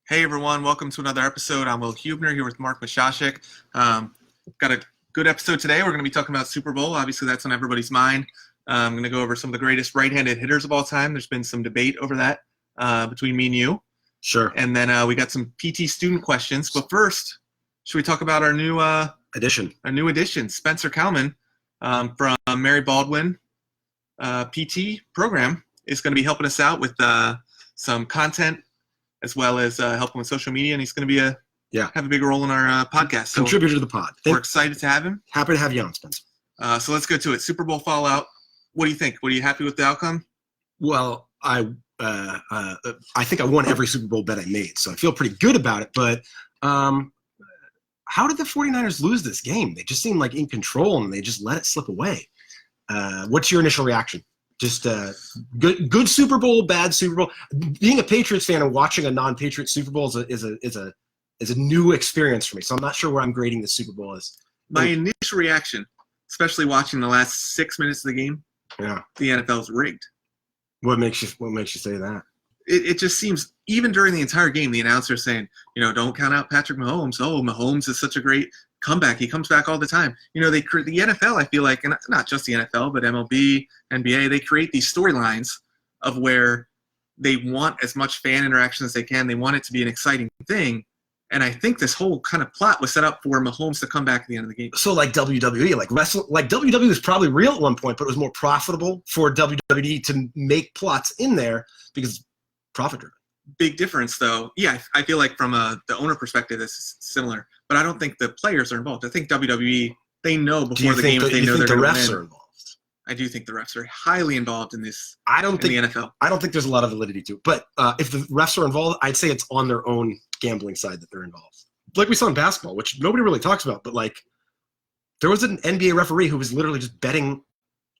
Hey everyone, welcome to another episode. I'm Will Hubner here with Mark Mashashik. Got a good episode today. We're going to be talking about Super Bowl. Obviously, that's on everybody's mind. I'm going to go over some of the greatest right-handed hitters of all time. There's been some debate over that between me and you. Sure. And then we got some PT student questions. But first, should we talk about our new addition, Spencer Kalman from Mary Baldwin PT program is going to be helping us out with some content as well as helping with social media, and he's going to be have a big role in our podcast. So contributor to the pod. We're excited to have him. Happy to have you on, Spencer. So let's go to it. Super Bowl fallout. What do you think? Were you happy with the outcome? Well, I think I won every Super Bowl bet I made, so I feel pretty good about it. But how did the 49ers lose this game? They just seemed like in control, and they just let it slip away. What's your initial reaction? Just good Super Bowl, bad Super Bowl. Being a Patriots fan and watching a non-Patriot Super Bowl is a new experience for me. So I'm not sure where I'm grading the Super Bowl as. My initial reaction, especially watching the last 6 minutes of the game, the NFL is rigged. What makes you say that? It just seems, even during the entire game, the announcer is saying, don't count out Patrick Mahomes. Oh, Mahomes is such a great comeback. He comes back all the time. The NFL, I feel like, and not just the NFL, but MLB, NBA, they create these storylines of where they want as much fan interaction as they can. They want it to be an exciting thing. And I think this whole kind of plot was set up for Mahomes to come back at the end of the game. So like WWE, like WWE was probably real at one point, but it was more profitable for WWE to make plots in there because profit-driven. Big difference, though. Yeah, I feel like from the owner perspective, this is similar. But I don't think the players are involved. I think WWE, they know before the game if they know they're going to win. Do you think the refs are involved? I do think the refs are highly involved in this. I don't think the NFL. I don't think there's a lot of validity to it. But if the refs are involved, I'd say it's on their own gambling side that they're involved. Like we saw in basketball, which nobody really talks about. But like, there was an NBA referee who was literally just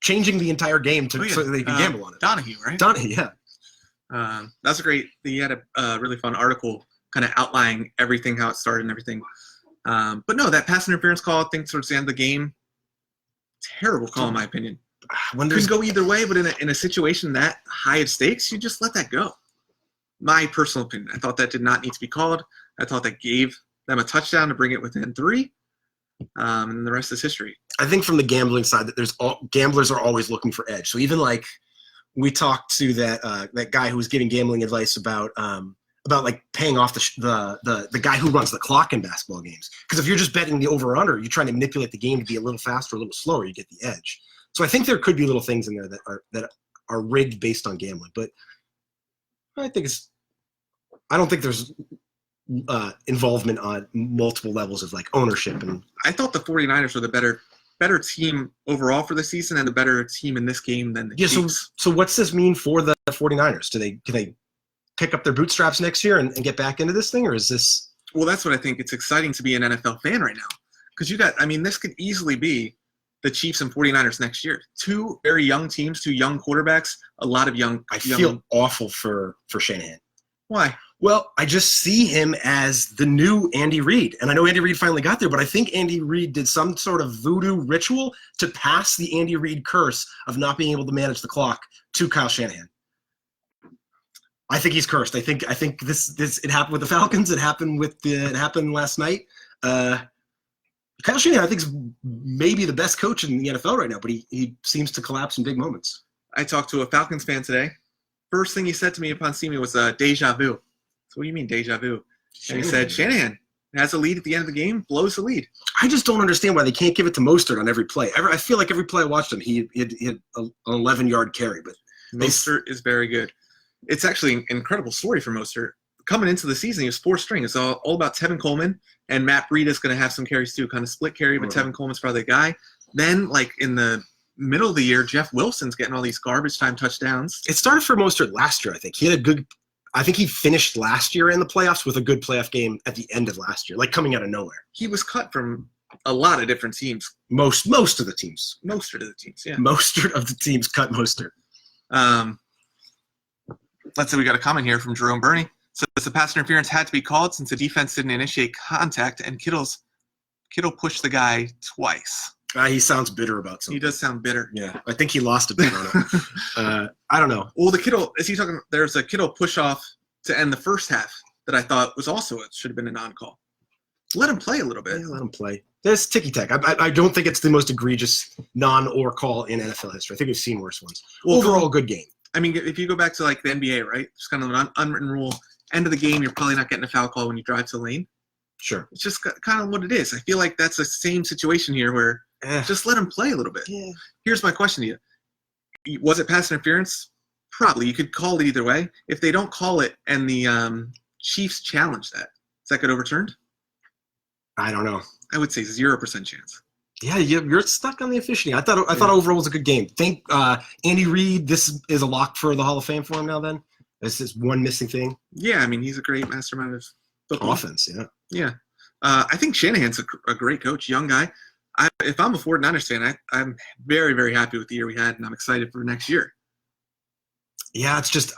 changing the entire game so that they could gamble on it. Donahue, right? Donahue, yeah. That's a great. He had a really fun article, kind of outlining everything, how it started and everything. But no, that pass interference call, I think towards the end of the game, terrible call in my opinion. Could go either way, but in a situation that high of stakes, you just let that go. My personal opinion, I thought that did not need to be called. I thought that gave them a touchdown to bring it within 3, and the rest is history. I think from the gambling side that gamblers are always looking for edge. So even like we talked to that guy who was giving gambling advice about like paying off the guy who runs the clock in basketball games. Because if you're just betting the over or under, you're trying to manipulate the game to be a little faster, a little slower. You get the edge. So I think there could be little things in there that are rigged based on gambling. But I don't think there's involvement on multiple levels of like ownership. And I thought the 49ers were the better team overall for the season and the better team in this game than the Chiefs. So what's this mean for the 49ers? Can they pick up their bootstraps next year and get back into this thing, or is this? Well, that's what I think. It's exciting to be an NFL fan right now because this could easily be the Chiefs and 49ers next year. 2 very young teams, 2 young quarterbacks, a lot of young. I feel awful for Shanahan. Why? Well, I just see him as the new Andy Reid. And I know Andy Reid finally got there, but I think Andy Reid did some sort of voodoo ritual to pass the Andy Reid curse of not being able to manage the clock to Kyle Shanahan. I think he's cursed. I think this it happened with the Falcons. It happened last night. Kyle Shanahan, I think, is maybe the best coach in the NFL right now, but he seems to collapse in big moments. I talked to a Falcons fan today. First thing he said to me upon seeing me was deja vu. So what do you mean deja vu? And he said, Shanahan has a lead at the end of the game, blows the lead. I just don't understand why they can't give it to Mostert on every play. I feel like every play I watched him, he had an 11-yard carry. But Mostert is very good. It's actually an incredible story for Mostert. Coming into the season, he was 4th string. It's all about Tevin Coleman, and Matt Breida is going to have some carries too, kind of split carry, but Tevin Coleman's probably the guy. Then, like in the middle of the year, Jeff Wilson's getting all these garbage time touchdowns. It started for Mostert last year, I think. I think he finished last year in the playoffs with a good playoff game at the end of last year, like coming out of nowhere. He was cut from a lot of different teams. Most of the teams. Mostert of the teams, yeah. Mostert of the teams cut Mostert. Let's say we got a comment here from Jerome Burney. So the pass interference had to be called since the defense didn't initiate contact, and Kittle pushed the guy twice. He sounds bitter about something. He does sound bitter. Yeah, I think he lost a bet on it. I don't know. Well, there's a Kittle push off to end the first half. that I thought was also should have been a non-call. Let him play a little bit. Yeah, let him play. There's ticky-tack. I don't think it's the most egregious non or call in NFL history. I think we've seen worse ones. Well, Overall, good game. I mean, if you go back to like the NBA, right? It's kind of an unwritten rule. End of the game, you're probably not getting a foul call when you drive to the lane. Sure. It's just kind of what it is. I feel like that's the same situation here where just let him play a little bit. Yeah. Here's my question to you. Was it pass interference? Probably. You could call it either way. If they don't call it and the Chiefs challenge that, does that get overturned? I don't know. I would say 0% chance. Yeah, you're stuck on the officiating. I thought overall was a good game. Think Andy Reid, this is a lock for the Hall of Fame for him now then? This is one missing thing. Yeah, I mean, he's a great mastermind of football. Offense, yeah. Yeah. I think Shanahan's a great coach, young guy. If I'm a 49ers fan, I'm very, very happy with the year we had, and I'm excited for next year. Yeah, it's just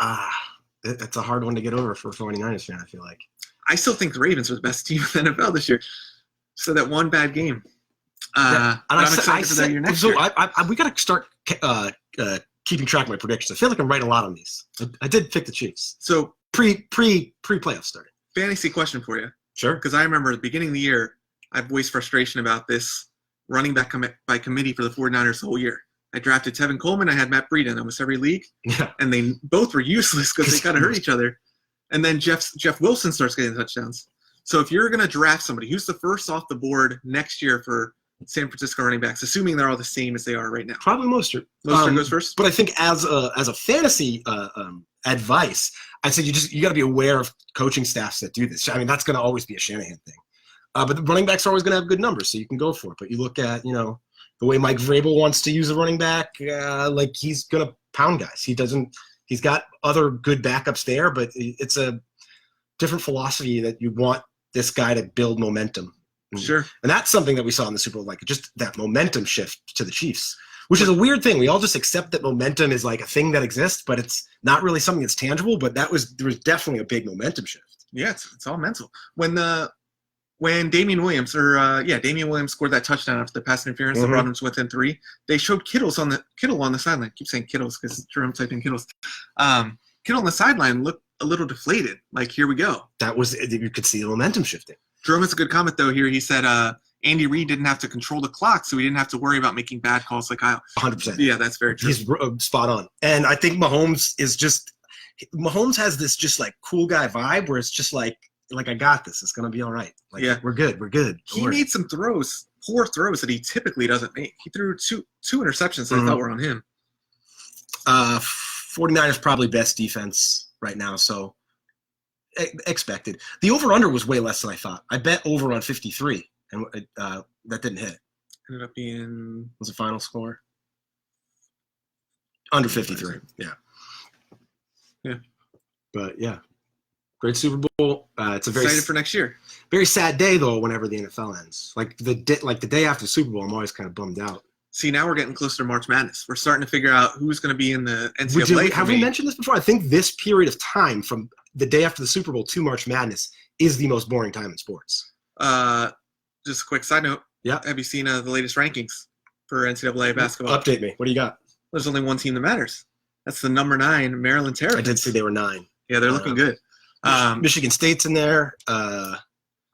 it's a hard one to get over for a 49ers fan, I feel like. I still think the Ravens are the best team in the NFL this year. So that one bad game. And I'm excited for that year next year. We got to start keeping track of my predictions. I feel like I'm writing a lot on these. I did pick the Chiefs. So pre-playoff starting. fantasy question for you. Sure. Because I remember at the beginning of the year, I voiced frustration about this running back by committee for the 49ers the whole year. I drafted Tevin Coleman. I had Matt Breida in almost every league. Yeah. And they both were useless because they kind of hurt each other. And then Jeff Wilson starts getting touchdowns. So if you're going to draft somebody, who's the first off the board next year for San Francisco running backs, assuming they're all the same as they are right now? Probably Mostert. Mostert goes first? But I think as a fantasy advice, I'd say you got to be aware of coaching staffs that do this. I mean, that's going to always be a Shanahan thing. But the running backs are always going to have good numbers, so you can go for it. But you look at, the way Mike Vrabel wants to use a running back, like he's going to pound guys. He's got other good backups there, but it's a different philosophy that you want this guy to build momentum. Sure. And that's something that we saw in the Super Bowl, like just that momentum shift to the Chiefs, which is a weird thing. We all just accept that momentum is like a thing that exists, but it's not really something that's tangible. But there was definitely a big momentum shift. Yeah, it's all mental. When Damian Williams scored that touchdown after the pass interference that brought him to within 3, they showed Kittle on the sideline. I keep saying Kittles because Jerome typed in Kittles. Kittle on the sideline looked a little deflated. Like, here we go. You could see the momentum shifting. Jerome has a good comment though here. He said Andy Reid didn't have to control the clock, so he didn't have to worry about making bad calls like Kyle. 100%. Yeah, that's very true. He's spot on. And I think Mahomes has this just like cool guy vibe where it's just like I got this. It's gonna be all right. Like, yeah, we're good. He made some poor throws that he typically doesn't make. He threw two interceptions that I thought were on him. 49ers probably best defense right now, so expected. The over-under was way less than I thought. I bet over on 53, and that didn't hit. Ended up being... Was the final score? Under 53, yeah. Yeah. But, yeah. Great Super Bowl. It's a very excited for next year. Very sad day, though, whenever the NFL ends. Like the day after the Super Bowl, I'm always kind of bummed out. See, now we're getting closer to March Madness. We're starting to figure out who's going to be in the NCAA. Have we mentioned this before? I think this period of time from the day after the Super Bowl to March Madness is the most boring time in sports. Just a quick side note. Yeah. Have you seen the latest rankings for NCAA basketball? Update me. What do you got? There's only one team that matters. That's the number 9 Maryland Terrapins. I did see they were 9. Yeah, they're looking good. Michigan State's in there. I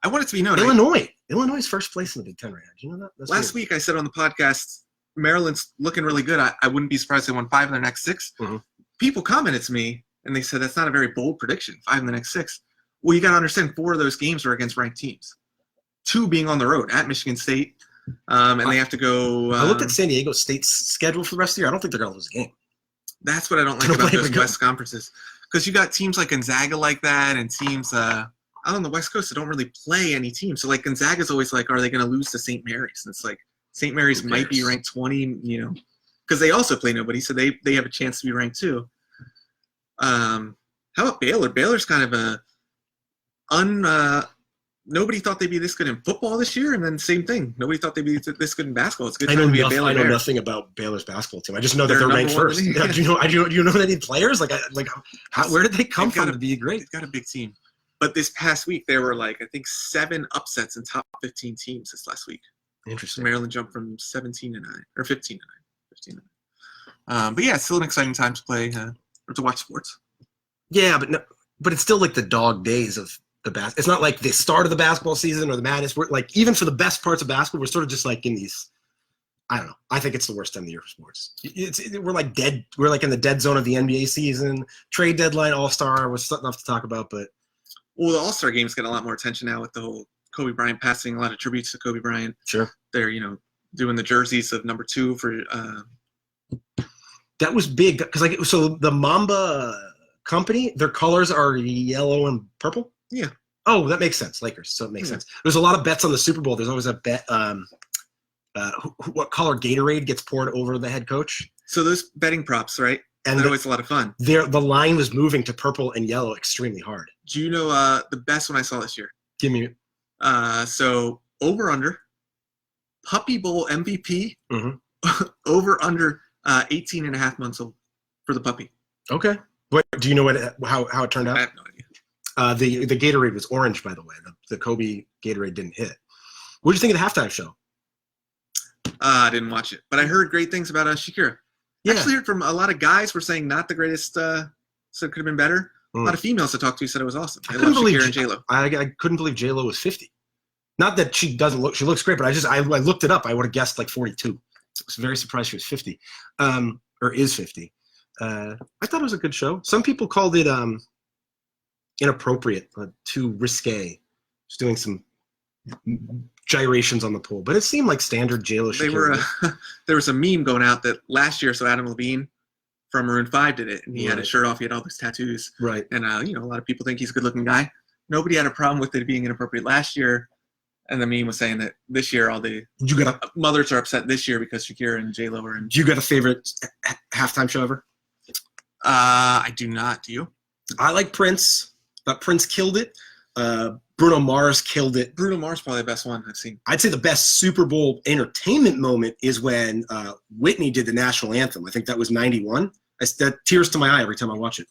want it to be known. Illinois is first place in the Big Ten right now. Do you know that? That's last week I said on the podcast, Maryland's looking really good. I wouldn't be surprised if they won 5 in their next 6. Mm-hmm. People commented to me, and they said that's not a very bold prediction, 5 in the next 6. Well, you got to understand 4 of those games are against ranked teams. 2 being on the road at Michigan State, and they have to go. I looked at San Diego State's schedule for the rest of the year. I don't think they're going to lose a game. That's what I don't like about those West conferences, because you got teams like Gonzaga like that, and teams out on the West Coast that don't really play any teams. So like Gonzaga's always like, are they going to lose to St. Mary's? And it's like St. Mary's might be ranked 20, because they also play nobody, so they have a chance to be ranked too. How about Baylor? Baylor's kind of nobody thought they'd be this good in football this year, and then same thing. Nobody thought they'd be this good in basketball. It's good time to be a Baylor I know Bear. nothing about Baylor's basketball team. I just know that they're ranked first. Do you know they need players? Where did they come from to be great? They've got a big team. But this past week, there were I think 7 upsets in top 15 teams this last week. Interesting. Maryland jumped from 17-9 or 15-9. 15-9. But yeah, it's still an exciting time to play or to watch sports. Yeah, but it's still like the dog days of It's not like the start of the basketball season or the madness. We're like, even for the best parts of basketball, we're sort of just like in these. I don't know. I think it's the worst time of the year for sports. We're like dead. We're like in the dead zone of the NBA season. Trade deadline, All-Star was something enough to talk about, but well, the All-Star game's getting a lot more attention now with the whole Kobe Bryant passing. A lot of tributes to Kobe Bryant. sure. They're doing the jerseys of number 2 for. That was big because so the Mamba company, their colors are yellow and purple. Yeah. Oh, that makes sense. Lakers, so it makes sense. There's a lot of bets on the Super Bowl. There's always a bet. What color Gatorade gets poured over the head coach? So those betting props, right? And they're always a lot of fun. The line was moving to purple and yellow extremely hard. Do you know the best one I saw this year? Give me. So over under, Puppy Bowl MVP, over under 18 and a half months old for the puppy. Okay. What do you know how it turned out? I have no idea. The Gatorade was orange, by the way. The Kobe Gatorade didn't hit. What did you think of the halftime show? I didn't watch it, but I heard great things about Shakira. Yeah. Actually heard from a lot of guys were saying not the greatest, so it could have been better. A lot of females to talk to said it was awesome. I couldn't believe Shakira and J-Lo. I couldn't believe J-Lo was 50. Not that she doesn't look, she looks great, but I looked it up. I would have guessed like 42. I was very surprised she was 50, or is 50. I thought it was a good show. Some people called it inappropriate, too risque. Just doing some gyrations on the pole, but it seemed like standard J-Lo. They were there was a meme going out that last year, so Adam Levine from Maroon 5 did it, and he had his shirt off. He had all those tattoos, right? And a lot of people think he's a good-looking guy. Nobody had a problem with it being inappropriate last year, and the meme was saying that this year all the mothers are upset this year because Shakira and J-Lo are in. Do you got a favorite halftime show ever? I do not. Do you? I like Prince. Thought Prince killed it. Bruno Mars killed it. Bruno Mars probably the best one I've seen. I'd say the best Super Bowl entertainment moment is when Whitney did the national anthem. I think that was 91. That tears to my eye every time I watch it.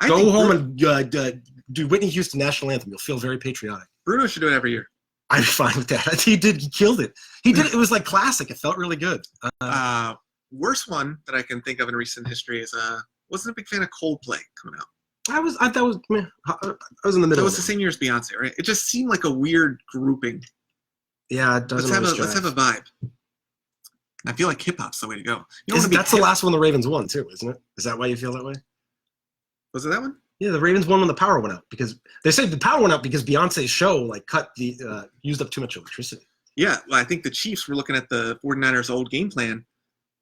Go home and do Whitney Houston national anthem. You'll feel very patriotic. Bruno should do it every year. I'm fine with that. He did. He killed it. He did. It was like classic. It felt really good. Worst one that I can think of in recent history is wasn't a big fan of Coldplay coming out. I was in the middle. That was the same year as Beyonce, right? It just seemed like a weird grouping. Yeah, it doesn't. Let's have a vibe. I feel like hip hop's the way to go. That's the last one the Ravens won too, isn't it? Is that why you feel that way? Was it that one? Yeah, the Ravens won when the power went out because they said the power went out because Beyonce's show used up too much electricity. Yeah, well, I think the Chiefs were looking at the 49ers' old game plan.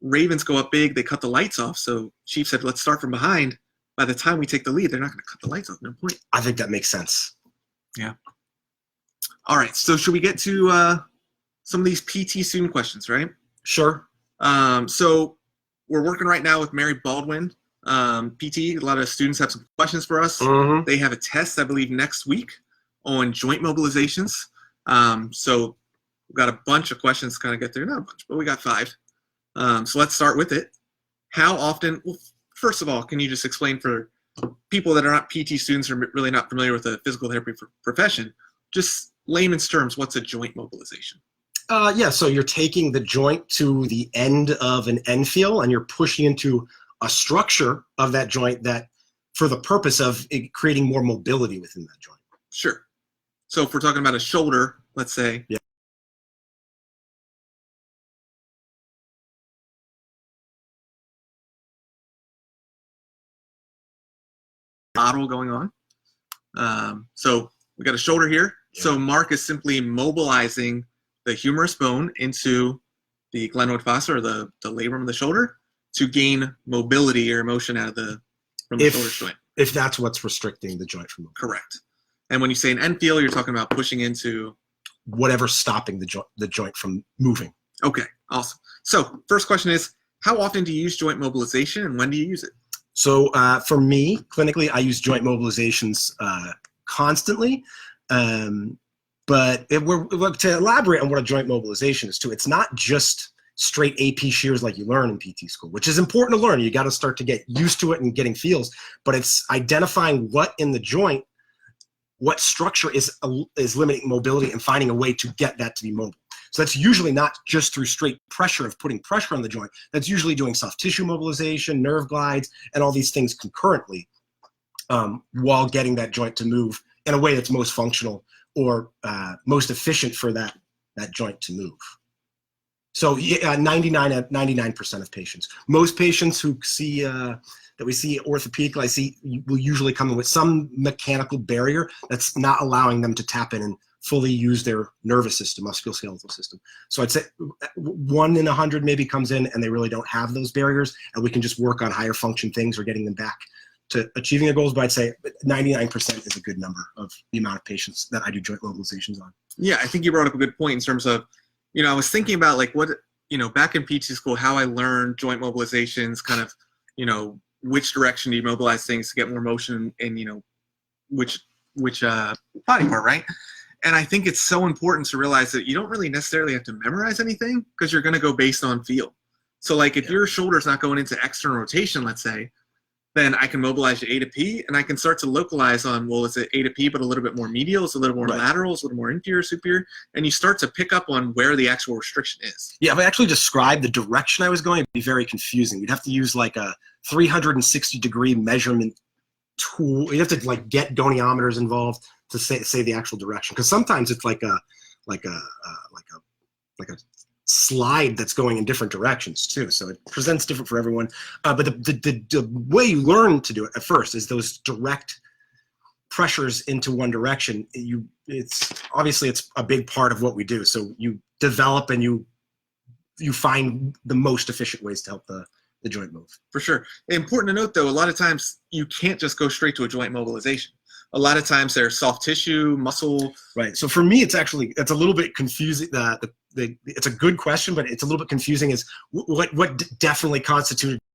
Ravens go up big, they cut the lights off. So Chiefs said, let's start from behind. By the time we take the lead, they're not going to cut the lights off. No point. I think that makes sense. Yeah. All right. So should we get to some of these PT student questions, right? Sure. So we're working right now with Mary Baldwin, PT. A lot of students have some questions for us. Mm-hmm. They have a test, I believe, next week on joint mobilizations. So we've got a bunch of questions to kind of get through. Not a bunch, but we got 5. So let's start with it. How often... Well, first of all, can you just explain for people that are not PT students or really not familiar with the physical therapy profession, just layman's terms, what's a joint mobilization? Yeah, so you're taking the joint to the end of an end feel and you're pushing into a structure of that joint that for the purpose of creating more mobility within that joint. Sure. So if we're talking about a shoulder, let's say. Yeah. Model going on. So we got a shoulder here. Yeah. So Mark is simply mobilizing the humerus bone into the glenoid fossa or the labrum of the shoulder to gain mobility or motion out of from the shoulder joint. If that's what's restricting the joint from moving. Correct. And when you say an end feel, you're talking about pushing into whatever's stopping the joint from moving. Okay, awesome. So first question is, how often do you use joint mobilization and when do you use it? So for me, clinically, I use joint mobilizations constantly. But to elaborate on what a joint mobilization is too, it's not just straight AP shears like you learn in PT school, which is important to learn. You got to start to get used to it and getting feels, but it's identifying what in the joint, what structure is limiting mobility and finding a way to get that to be mobile. So that's usually not just through straight pressure of putting pressure on the joint. That's usually doing soft tissue mobilization, nerve glides, and all these things concurrently while getting that joint to move in a way that's most functional or most efficient for that joint to move. So 99% of patients. Most patients who see that we see orthopedically, will usually come in with some mechanical barrier that's not allowing them to tap in and fully use their nervous system, musculoskeletal system. So I'd say 1 in 100 maybe comes in and they really don't have those barriers, and we can just work on higher function things or getting them back to achieving their goals. But I'd say 99% is a good number of the amount of patients that I do joint mobilizations on. Yeah, I think you brought up a good point in terms of, I was thinking about like what, back in PT school, how I learned joint mobilizations, kind of, which direction do you mobilize things to get more motion in, which body part, right? And I think it's so important to realize that you don't really necessarily have to memorize anything because you're going to go based on feel. So like if your shoulder's not going into external rotation, let's say, then I can mobilize your A to P, and I can start to localize on, well, is it A to P, but a little bit more medial, it's a little more lateral, it's a little more inferior, superior, and you start to pick up on where the actual restriction is. Yeah, if I actually described the direction I was going, it'd be very confusing. You'd have to use like a 360-degree measurement tool. You have to like get goniometers involved to say the actual direction, because sometimes it's like a slide that's going in different directions too, so it presents different for everyone. But the way you learn to do it at first is those direct pressures into one direction. It's obviously a big part of what we do. So you develop and you find the most efficient ways to help the joint move. For sure. Important to note though, a lot of times you can't just go straight to a joint mobilization. A lot of times there's soft tissue, muscle. Right. So for me, it's a little bit confusing. It's a good question, but it's a little bit confusing. Is what definitely constitutes